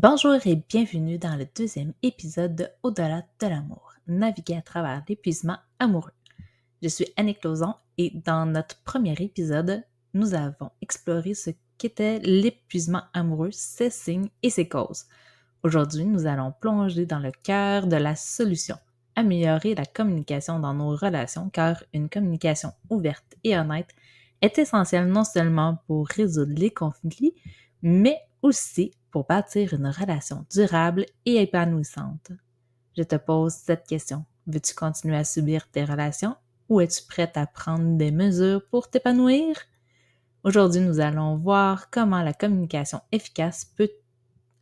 Bonjour et bienvenue dans le deuxième épisode de Au-delà de l'amour, naviguer à travers l'épuisement amoureux. Je suis Annick Lauzon et dans notre premier épisode, nous avons exploré ce qu'était l'épuisement amoureux, ses signes et ses causes. Aujourd'hui, nous allons plonger dans le cœur de la solution, améliorer la communication dans nos relations car une communication ouverte et honnête est essentielle non seulement pour résoudre les conflits, mais aussi pour bâtir une relation durable et épanouissante. Je te pose cette question. Veux-tu continuer à subir tes relations ou es-tu prête à prendre des mesures pour t'épanouir? Aujourd'hui, nous allons voir comment la communication efficace peut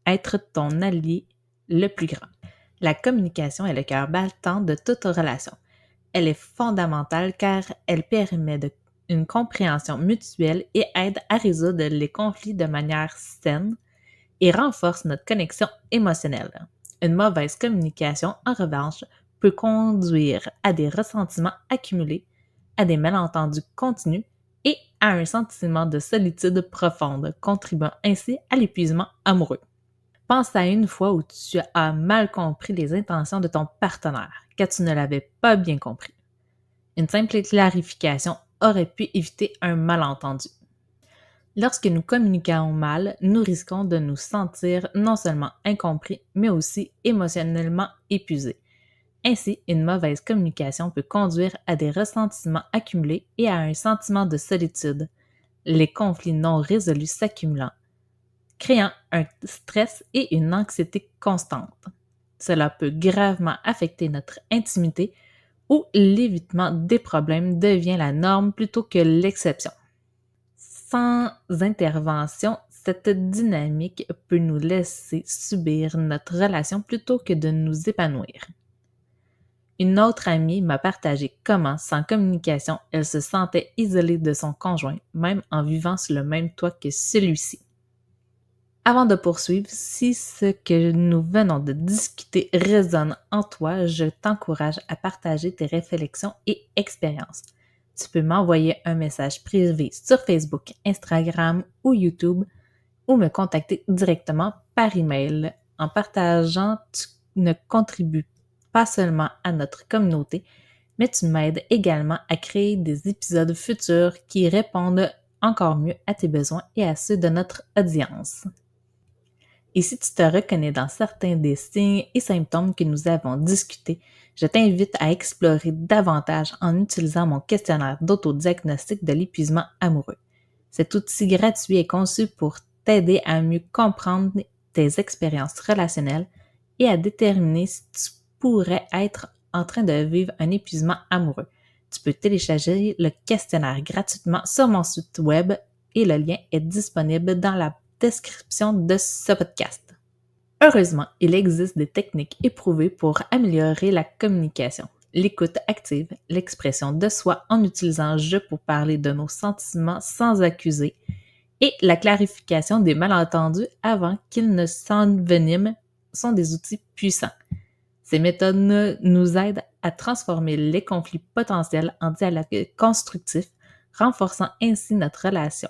être ton allié le plus grand. La communication est le cœur battant de toute relation. Elle est fondamentale car elle permet une compréhension mutuelle et aide à résoudre les conflits de manière saine et renforce notre connexion émotionnelle. Une mauvaise communication, en revanche, peut conduire à des ressentiments accumulés, à des malentendus continus et à un sentiment de solitude profonde, contribuant ainsi à l'épuisement amoureux. Pense à une fois où tu as mal compris les intentions de ton partenaire, car tu ne l'avais pas bien compris. Une simple clarification aurait pu éviter un malentendu. Lorsque nous communiquons mal, nous risquons de nous sentir non seulement incompris, mais aussi émotionnellement épuisés. Ainsi, une mauvaise communication peut conduire à des ressentiments accumulés et à un sentiment de solitude, les conflits non résolus s'accumulant, créant un stress et une anxiété constante. Cela peut gravement affecter notre intimité où l'évitement des problèmes devient la norme plutôt que l'exception. Sans intervention, cette dynamique peut nous laisser subir notre relation plutôt que de nous épanouir. Une autre amie m'a partagé comment, sans communication, elle se sentait isolée de son conjoint, même en vivant sous le même toit que celui-ci. Avant de poursuivre, si ce que nous venons de discuter résonne en toi, je t'encourage à partager tes réflexions et expériences. Tu peux m'envoyer un message privé sur Facebook, Instagram ou YouTube ou me contacter directement par email. En partageant, tu ne contribues pas seulement à notre communauté, mais tu m'aides également à créer des épisodes futurs qui répondent encore mieux à tes besoins et à ceux de notre audience. Et si tu te reconnais dans certains des signes et symptômes que nous avons discutés, je t'invite à explorer davantage en utilisant mon questionnaire d'autodiagnostic de l'épuisement amoureux. Cet outil gratuit est conçu pour t'aider à mieux comprendre tes expériences relationnelles et à déterminer si tu pourrais être en train de vivre un épuisement amoureux. Tu peux télécharger le questionnaire gratuitement sur mon site web et le lien est disponible dans la description de ce podcast. Heureusement, il existe des techniques éprouvées pour améliorer la communication, l'écoute active, l'expression de soi en utilisant je pour parler de nos sentiments sans accuser et la clarification des malentendus avant qu'ils ne s'enveniment sont des outils puissants. Ces méthodes nous aident à transformer les conflits potentiels en dialogue constructif, renforçant ainsi notre relation.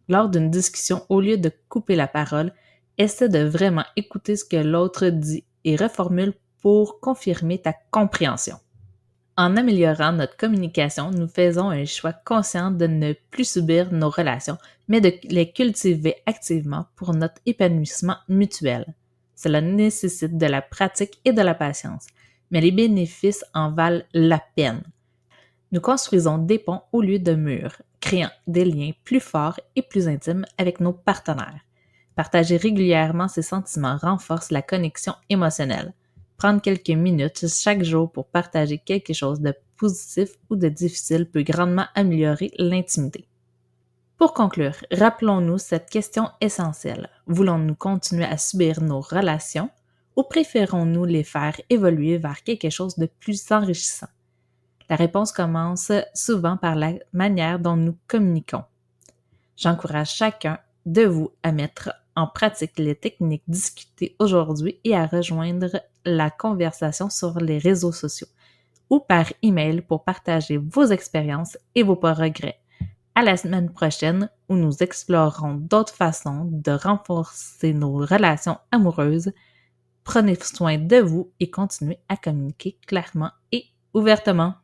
Lors d'une discussion, au lieu de couper la parole, essaie de vraiment écouter ce que l'autre dit et reformule pour confirmer ta compréhension. En améliorant notre communication, nous faisons un choix conscient de ne plus subir nos relations, mais de les cultiver activement pour notre épanouissement mutuel. Cela nécessite de la pratique et de la patience, mais les bénéfices en valent la peine. Nous construisons des ponts au lieu de murs, créant des liens plus forts et plus intimes avec nos partenaires. Partager régulièrement ses sentiments renforce la connexion émotionnelle. Prendre quelques minutes chaque jour pour partager quelque chose de positif ou de difficile peut grandement améliorer l'intimité. Pour conclure, rappelons-nous cette question essentielle. Voulons-nous continuer à subir nos relations ou préférons-nous les faire évoluer vers quelque chose de plus enrichissant? La réponse commence souvent par la manière dont nous communiquons. J'encourage chacun de vous à mettre en pratique les techniques discutées aujourd'hui et à rejoindre la conversation sur les réseaux sociaux ou par email pour partager vos expériences et vos regrets. À la semaine prochaine où nous explorerons d'autres façons de renforcer nos relations amoureuses. Prenez soin de vous et continuez à communiquer clairement et ouvertement.